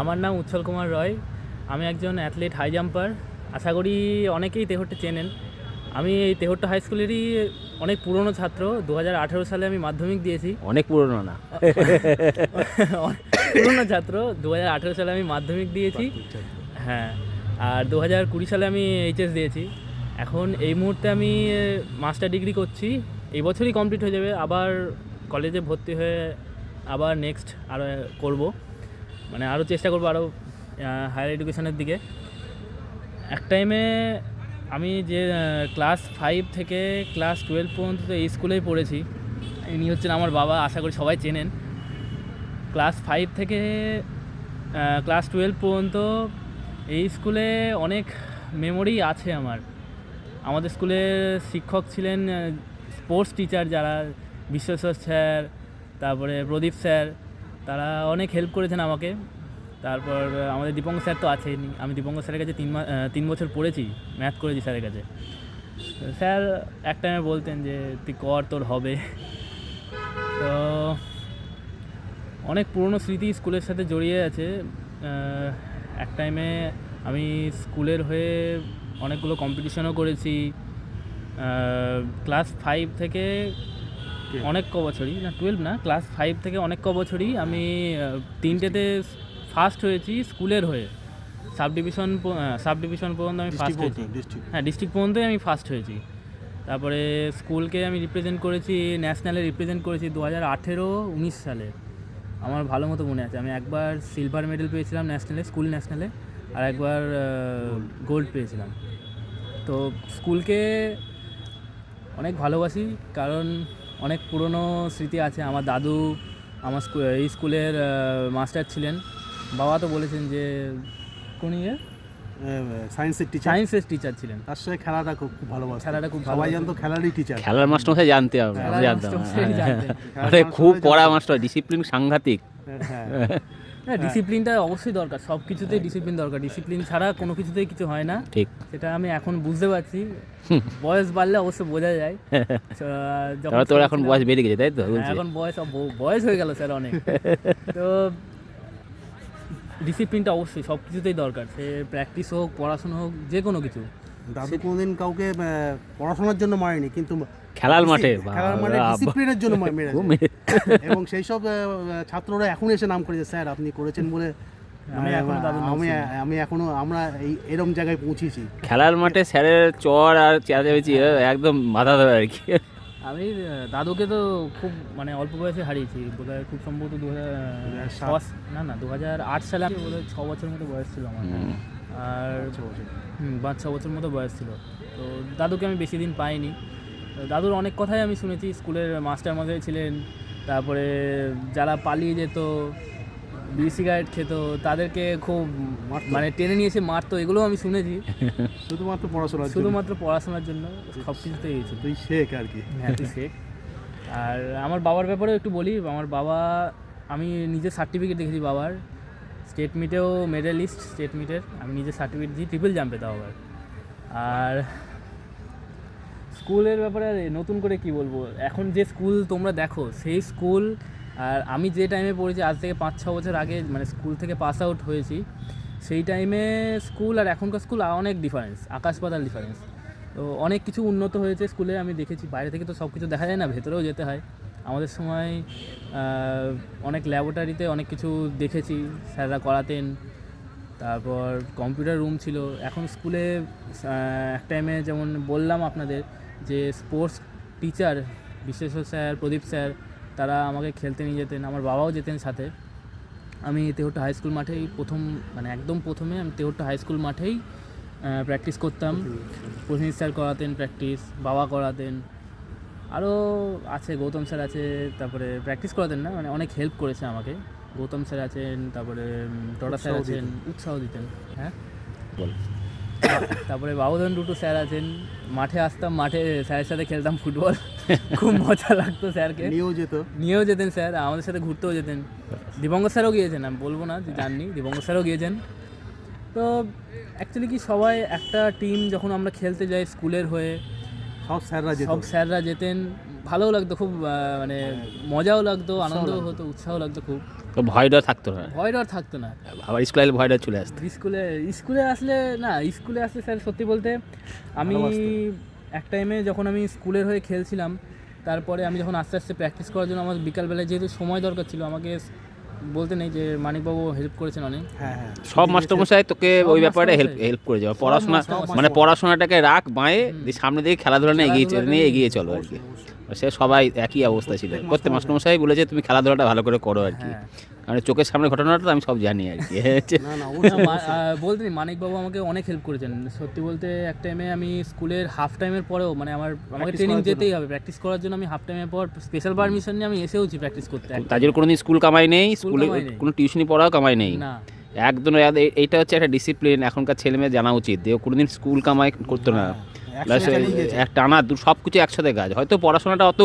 আমার নাম উচ্ছল কুমার রয়। আমি একজন অ্যাথলিট হাই জাম্পার। আশা করি অনেকেই তেহট্ট চেনেন। আমি এই তেহট্ট হাই স্কুলেরই অনেক পুরনো ছাত্র। 2018 সালে আমি মাধ্যমিক দিয়েছি। অনেক পুরনো না, পুরনো ছাত্র। 2018 সালে আমি মাধ্যমিক দিয়েছি। হ্যাঁ, আর 2020 সালে আমি এইচএস দিয়েছি। এখন এই মুহূর্তে আমি মাস্টার ডিগ্রি করছি। এই বছরই কমপ্লিট হয়ে যাবে। আবার কলেজে ভর্তি হয়ে আবার নেক্সট আরও করব, মানে আরও চেষ্টা করবো আরও হায়ার এডুকেশনের দিকে। এক টাইমে আমি যে ক্লাস 5 থেকে ক্লাস 12 পর্যন্ত এই স্কুলেই পড়েছি। ইনি হচ্ছেন আমার বাবা, আশা করি সবাই চেনেন। ক্লাস 5 থেকে ক্লাস 12 পর্যন্ত এই স্কুলে অনেক মেমোরি আছে আমার। আমাদের স্কুলে শিক্ষক ছিলেন স্পোর্টস টিচার, যারা বিশ্বশ্বর স্যার, তারপরে প্রদীপ স্যার, তারা অনেক হেল্প করেছেন আমাকে। তারপর আমাদের দীপঙ্কর স্যার তো আছেই। আমি দীপঙ্কর স্যারের কাছে 3 বছর পড়েছি, ম্যাথ করেছি স্যারের কাছে। স্যার এক টাইমে বলতেন যে তুই কর, তোর হবে। তো অনেক পুরনো স্মৃতি স্কুলের সাথে জড়িয়ে আছে। এক টাইমে আমি স্কুলের হয়ে অনেকগুলো কম্পিটিশনও করেছি। ক্লাস 5 থেকে অনেক বছরই না, 12 না, ক্লাস 5 থেকে অনেক বছরই আমি 3টেতে ফার্স্ট হয়েছি স্কুলের হয়ে। সাব ডিভিশন পর্যন্ত আমি ফার্স্ট হয়েছি। হ্যাঁ, ডিস্ট্রিক্ট পর্যন্তই আমি ফার্স্ট হয়েছি। তারপরে স্কুলকে আমি রিপ্রেজেন্ট করেছি, ন্যাশনালে রিপ্রেজেন্ট করেছি 2018-19 সালে। আমার ভালো মতো মনে আছে, আমি একবার সিলভার মেডেল পেয়েছিলাম ন্যাশনালে, স্কুল ন্যাশনালে, আর একবার গোল্ড পেয়েছিলাম। তো স্কুলকে অনেক ভালোবাসি, কারণ অনেক পুরনো স্মৃতি আছে। আমার দাদু আমার এই স্কুলের মাস্টার ছিলেন। বাবা তো বলেছেন যে কোন সায়েন্সের টিচার ছিলেন। তার সাথে খেলাটা খুব ভালোবাসে, খেলাটা খুব ভালো, সবাই জানতো খেলারই টিচার। খেলার মাস্টার জানতে হবে, আমি জানতাম। আরে খুব পড়া মাস্টার, ডিসিপ্লিন সাংঘাতিক। হ্যাঁ, ডিসিপ্লিনটা অবশ্যই দরকার, সব কিছুতেই ডিসিপ্লিন দরকার। ডিসিপ্লিন ছাড়া কোনো কিছুতেই কিছু হয় না। ঠিক, সেটা আমি এখন বুঝতে পারছি। বয়স বাড়লে অবশ্য বোঝা যায়। তোর এখন বয়স বেড়ে গেছে, তাই তো? এখন বয়স হয়ে গেল স্যার অনেক। তো ডিসিপ্লিনটা অবশ্যই সব কিছুতেই দরকার, সে প্র্যাকটিস হোক, পড়াশোনা হোক, যে কোনো কিছু। দাদু কোনোদিন কাউকে পড়াশোনার জন্য মারেনি, কিন্তু খেলার মাঠে ডিসিপ্লিনের জন্য মেরেছে। এবং সেই সব ছাত্ররা এখন এসে নাম করেছে, স্যার আপনি করেছেন বলে আমি এখনো আমরা এরকম জায়গায় পৌঁছেছি। খেলার মাঠে স্যারের চর আর চেঁচামেচি একদম মাথা ধরে আর কি। আমি দাদুকে তো খুব অল্প বয়সে হারিয়েছি, বোধহয় খুব সম্ভবত 2008 সালে। আমি বোধহয় 6 বছর মতো বয়স ছিল আমার। আর 5-6 বছর মতো বয়স ছিল। তো দাদুকে আমি বেশি দিন পাইনি। দাদুর অনেক কথাই আমি শুনেছি। স্কুলের মাস্টার মশাই ছিলেন, তারপরে যারা পালিয়ে যেত, বিড়ি সিগারেট খেত, তাদেরকে খুব টেনে নিয়ে এসে মারতো, এগুলোও আমি শুনেছি। শুধুমাত্র পড়াশোনার জন্য সব কিছুতেই গেছি। তুই শেখ আর কি। হ্যাঁ, তুই শেখ। আর আমার বাবার ব্যাপারেও একটু বলি। আমার বাবা, আমি নিজের সার্টিফিকেট দেখেছি বাবার, স্টেট মিটেও মেডেলিস্ট, স্টেট মিটের আমি নিজের সার্টিফিকেট দিই, ট্রিপল জাম্পে তাও আবার। আর স্কুলের ব্যাপারে নতুন করে কি বলবো, এখন যে স্কুল তোমরা দেখো সেই স্কুল আর আমি যে টাইমে পড়েছি আজ থেকে 5-6 বছর আগে, স্কুল থেকে পাস আউট হয়েছি, সেই টাইমে স্কুল আর এখনকার স্কুল অনেক ডিফারেন্স, আকাশ পাতাল ডিফারেন্স। তো অনেক কিছু উন্নত হয়েছে স্কুলে, আমি দেখেছি। বাইরে থেকে তো সব কিছু দেখা যায় না, ভেতরেও যেতে হয়। আমাদের সময় অনেক ল্যাবরেটরিতে অনেক কিছু দেখেছি, স্যাররা করাতেন। তারপর কম্পিউটার রুম ছিল। এখন স্কুলে এক টাইমে যেমন বললাম আপনাদের যে স্পোর্টস টিচার বিশ্বশ্বর স্যার, প্রদীপ স্যার, তারা আমাকে খেলতে নিয়ে যেতেন, আমার বাবাও যেতেন সাথে। আমি তেহট্ট হাই স্কুল মাঠেই একদম প্রথমে আমি তেহট্ট হাই স্কুল মাঠেই প্র্যাকটিস করতাম। প্রসেনজিৎ স্যার করাতেন প্র্যাকটিস, বাবা করাতেন, আরও আছে গৌতম স্যার আছে। তারপরে প্র্যাকটিস করাতেন না, অনেক হেল্প করেছে আমাকে। গৌতম স্যার আছেন, তারপরে টটা স্যার আছেন, উৎসাহ দিতেন। হ্যাঁ, তারপরে বাবুধন টুটু স্যার আছেন। মাঠে আসতাম, মাঠে স্যারের সাথে খেলতাম ফুটবল, খুব মজা লাগতো। স্যারকে নিয়েও যেতেন স্যার, আমাদের সাথে ঘুরতেও যেতেন। দীপঙ্কর স্যারও গিয়েছেন, আমি বলবো না যে জাননি, দীপঙ্কর স্যারও গিয়েছেন। তো অ্যাকচুয়ালি কি সবাই একটা টিম যখন আমরা খেলতে যাই স্কুলের হয়ে, সব স্যাররা যেতেন, ভালোও লাগতো খুব, মজাও লাগতো, আনন্দও হতো, উৎসাহ লাগতো খুব। তো ভয় ডর থাকতো না, ভয় ডর থাকতো না। আবার স্কুলে ভয় ডর চলে আসতো। স্কুলে আসলে না, স্কুলে আসলে স্যার সত্যি বলতে আমি এক টাইমে যখন আমি স্কুলের হয়ে খেলছিলাম, তারপরে আমি যখন আস্তে আস্তে প্র্যাকটিস করার জন্য আমার বিকালবেলায় যেহেতু সময় দরকার ছিল, আমাকে বলতে নেই যে মানিকবাবু হেল্প করেছেন অনেক। হ্যাঁ হ্যাঁ, সব মাস্টারমশাই তোকে সব ওই ব্যাপারে মাস্টারমশাই। হেল্প করে যাও, পড়াশোনা মাস্টারমশাই। মানে পড়াশোনাটাকে রাখ বাঁয়ে, দিয়ে সামনে দিকে খেলাধুলা নিয়ে এগিয়ে চলো আর কি। সে সবাই একই অবস্থা ছিল, প্রত্যেক মাস্টারমশাই বলেছে তুমি খেলাধুলাটা ভালো করে করো আর কি, হ্যাঁ। কারণ চোখের সামনে ঘটনাটা তো আমি সব জানি আর কি। না না না, অবশ্যই বলতে নেই মানিকবাবু আমাকে অনেক হেল্প করেছেন সত্যি বলতে। এক টাইমে আমি স্কুলের হাফ টাইমের পরেও মানে আমাকে Practice ট্রেনিং করার যেতেই হবে প্র্যাকটিস করার জন্য। আমি হাফ টাইমের পর স্পেশাল পারমিশন নিয়ে আমি এসেওছি প্র্যাকটিস করতে। তার জন্য কোনোদিন স্কুল কামাই নেই, স্কুলে কামাই নেই। কোনো টিউশনি পড়াও কামাই নেই না, একদম। এইটা হচ্ছে একটা ডিসিপ্লিন, এখনকার ছেলে মেয়ে জানা উচিত যে কোনোদিন স্কুল কামাই করতো না, প্লাস টানা সব কিছু একসাথে কাজ। হয়তো পড়াশোনাটা অত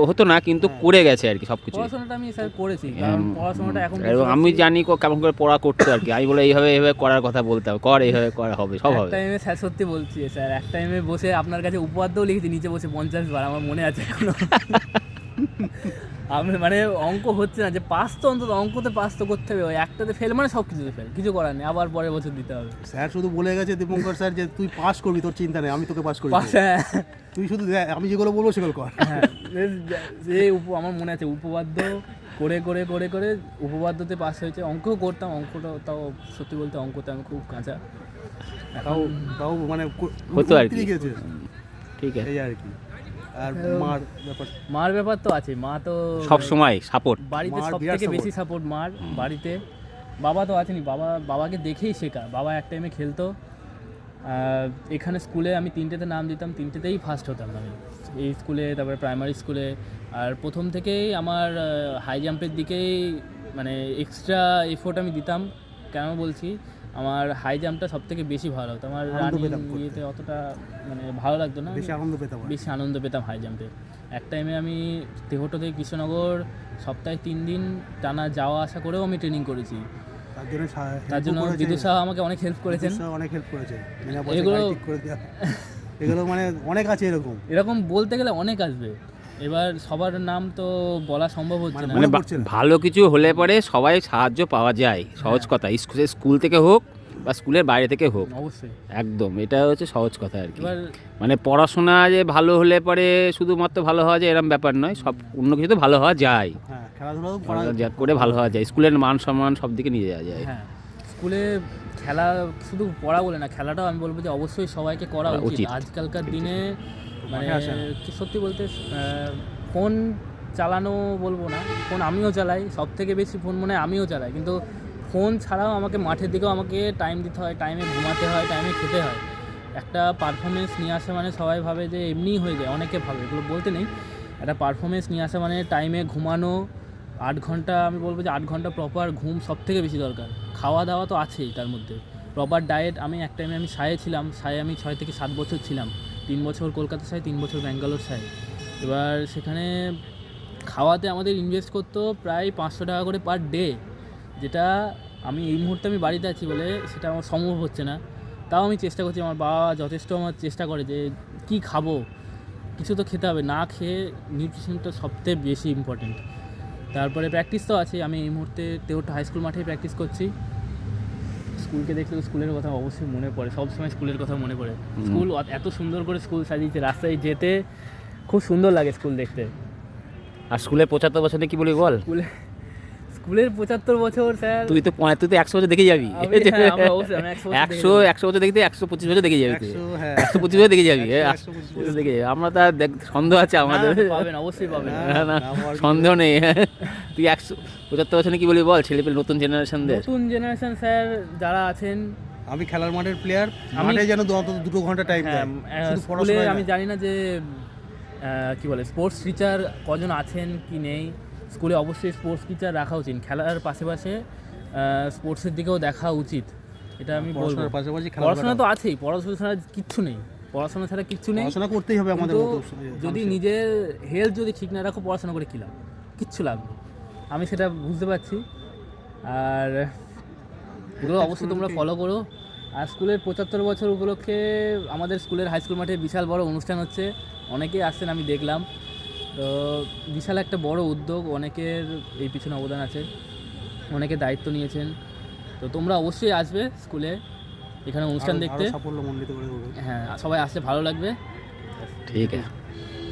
হতো না, কিন্তু করে গেছে আর কি সব কিছু। পড়াশোনাটা আমি স্যার করেছি, কারণ পড়াশোনাটা এখন এবং আমি জানি কেমন করে পড়া করতো আর কি। আমি বলে এইভাবে করার কথা বলতাম, এইভাবে করা হবে, সব হবে। এক টাইমে স্যার সত্যি বলছি স্যার, এক টাইমে বসে আপনার কাছে উপপাদ্যও লিখেছি নিচে বসে 50 বার, আমার মনে আছে এখনো। আমি মানে অঙ্ক হচ্ছে না, যে পাস তো অন্তত অঙ্কতে পাস তো করতে হবে, ওই একটাতে ফেল মানে সব কিছুতে ফেল, কিছু করার নেই, আবার পরের বছর দিতে হবে। স্যার শুধু বলে গেছে দীপঙ্কর স্যার যে তুই পাস করবি, তোর চিন্তা নেই, আমি তোকে পাস করি, পাস, হ্যাঁ তুই শুধু আমি যেগুলো বলবো সেগুলো কর। হ্যাঁ, আমার মনে আছে উপপাদ্য করে করে করে করে উপপাদ্যতে পাস হয়েছে। অঙ্কও করতাম, অঙ্কটা তাও সত্যি বলতে অঙ্কতে আমি খুব কাঁচা। তাও তাও মানে হতো আর কি। গেছে ঠিক আছে, এই আর কি। আর মার ব্যাপার তো আছে, মা তো সব সময় সাপোর্ট। বাড়িতে মার সব বিরাট থেকে support। বেশি সাপোর্ট মার বাড়িতে। বাবা তো আছেনই, বাবাকে দেখেই শেখা। বাবা এক টাইমে খেলতো, এখানে স্কুলে আমি 3টেতে নাম দিতাম, 3টেতেই ফার্স্ট হতাম আমি এই স্কুলে, তারপরে প্রাইমারি স্কুলে। আর প্রথম থেকেই আমার হাই জাম্পের দিকেই মানে এক্সট্রা এফোর্ট আমি দিতাম। কেন বলছি, আমার হাই জাম্পটা সব থেকে বেশি ভালো হতো, আমার আনন্দ পেতাম রানিং করতে। ইয়েতে অতটা মানে ভালো লাগতো না, বেশি আনন্দ পেতাম আর কি। বেশি আনন্দ পেতাম হাই জাম্পে। এক টাইমে আমি তেহট্ট থেকে কৃষ্ণনগর সপ্তাহে 3 দিন টানা যাওয়া আসা করেও আমি ট্রেনিং করেছি। তার জন্য বিদু সাহা আমাকে অনেক হেল্প করেছেন, অনেক হেল্প করেছে। এগুলো- এগুলো মানে অনেক আছে এরকম বলতে গেলে অনেক আসবে। এবার সবার নাম তো বলা সম্ভব হচ্ছে না। মানে মনে পড়ছে না। ভালো কিছু হলে পরে সবাই সাহায্য পাওয়া যায়, সহজ কথা। স্কুল থেকে হোক বা স্কুলের বাইরে থেকে হোক, অবশ্যই একদম এটা হচ্ছে সহজ কথা আর কি। এবার মানে পড়াশোনা যে ভালো হলে পরে শুধুমাত্র ভালো হওয়া যায় এরকম ব্যাপার নয়, সব অন্য কিছু তো ভালো হওয়া যায়, হ্যাঁ, খেলাধুলাও করা করে ভালো হওয়া যায়, স্কুলের মান সম্মান সব দিকে নিয়ে যাওয়া যায়। হ্যাঁ, স্কুলে খেলা শুধু পড়া বলে না, খেলাটাও আমি বলবো যে অবশ্যই সবাইকে করা করা উচিত। উচিত। আজকালকার দিনে মানে মাঠে আসে না। কি সত্যি বলতে ফোন চালানো বলবো না, ফোন আমিও চালাই, সব থেকে বেশি ফোন মনে হয় আমিও চালাই, কিন্তু ফোন ছাড়াও আমাকে মাঠের দিকেও আমাকে টাইম দিতে হয়, টাইমে ঘুমাতে হয়, টাইমে খেতে হয়। একটা পারফরমেন্স নিয়ে আসা মানে সবাই ভাবে যে এমনিই হয়ে যায়, অনেকে ভাবে, এগুলো বলতে নেই। একটা পারফরমেন্স নিয়ে আসা মানে টাইমে ঘুমানো, 8 ঘন্টা, আমি বলবো যে 8 ঘন্টা প্রপার ঘুম সব থেকে বেশি দরকার। খাওয়া দাওয়া তো আছেই তার মধ্যে, প্রপার ডায়েট। আমি এক টাইমে আমি সায়ে ছিলাম, সায়ে আমি 6 থেকে 7 বছর ছিলাম, 3 বছর কলকাতা সায়ে, 3 বছর ব্যাঙ্গালোর সায়ে। এবার সেখানে খাওয়াতে আমাদের ইনভেস্ট করতো প্রায় 500 টাকা করে পার ডে, যেটা আমি এই মুহূর্তে আমি বাড়িতে আছি বলে সেটা আমার সম্ভব হচ্ছে না। তাও আমি চেষ্টা করছি, আমার বাবা যথেষ্ট আমার চেষ্টা করে যে কি খাবো, কিছু তো খেতে হবে, না খেয়ে নিউট্রিশনটা সবথেকে বেশি ইম্পর্টেন্ট। তারপরে প্র্যাকটিস তো আছে, আমি এই মুহূর্তে তেহট্ট হাই স্কুল মাঠেই প্র্যাকটিস করছি। স্কুলকে দেখলে স্কুলের কথা অবশ্যই মনে পড়ে, সবসময় স্কুলের কথা মনে পড়ে। স্কুল এত সুন্দর করে স্কুল সাজিয়েছে, রাস্তায় যেতে খুব সুন্দর লাগে স্কুল দেখতে। আর স্কুলে 75 বছরে কি বলি বল? স্কুলের 75 বছর স্যার, তুই তো 100 বছর দেখে যাবি, 100 বছর দেখতে 125 বছর দেখে যাবি, তুই 125 বছর দেখে যাবি, 125 দেখে যাবি। আমরা তো সন্দেহ আছে আমাদের, পাবেন অবশ্যই পাবেন, না সন্দেহ নেই। তুই 175 বছরে কি বলি বল ছেলেপেলে নতুন জেনারেশনদের? নতুন জেনারেশন স্যার যারা আছেন, আমি খেলার মাঠের প্লেয়ার, মাঠে যেন অন্তত 2 ঘন্টা টাইম দেয়, শুধু স্কুলে পড়াশোনা আমি জানি না যে কি বলে স্পোর্টস টিচার কজন আছেন কি নেই। স্কুলে অবশ্যই স্পোর্টস টিচার রাখা উচিত, খেলার পাশাপাশি স্পোর্টসের দিকেও দেখা উচিত, এটা আমি বলবো। পড়াশোনার পাশাপাশি পড়াশোনা তো আছেই, পড়াশোনা ছাড়া কিচ্ছু নেই, পড়াশোনা ছাড়া কিচ্ছু নেই। পড়াশোনা করতেই হবে আমাদের কিন্তু মতো। যদি নিজের হেলথ যদি ঠিক না রাখো, পড়াশোনা করে কী লাভ, কিচ্ছু লাভ নেই, আমি সেটা বুঝতে পারছি। আর এগুলো অবশ্যই তোমরা ফলো করো। আর স্কুলের 75 বছর উপলক্ষে আমাদের স্কুলের হাই স্কুল মাঠে বিশাল বড় অনুষ্ঠান হচ্ছে, অনেকেই আসছেন আমি দেখলাম, তো বিশাল একটা বড় উদ্যোগ, অনেকের এই পিছনে অবদান আছে। অনেকে দায়িত্ব নিয়েছেন। তো তোমরা অবশ্যই আসবে স্কুলে এখানে অনুষ্ঠান দেখতে। সাফল্য মণ্ডিত করে দেবো। হ্যাঁ, সবাই আসলে ভালো লাগবে। ঠিক আছে।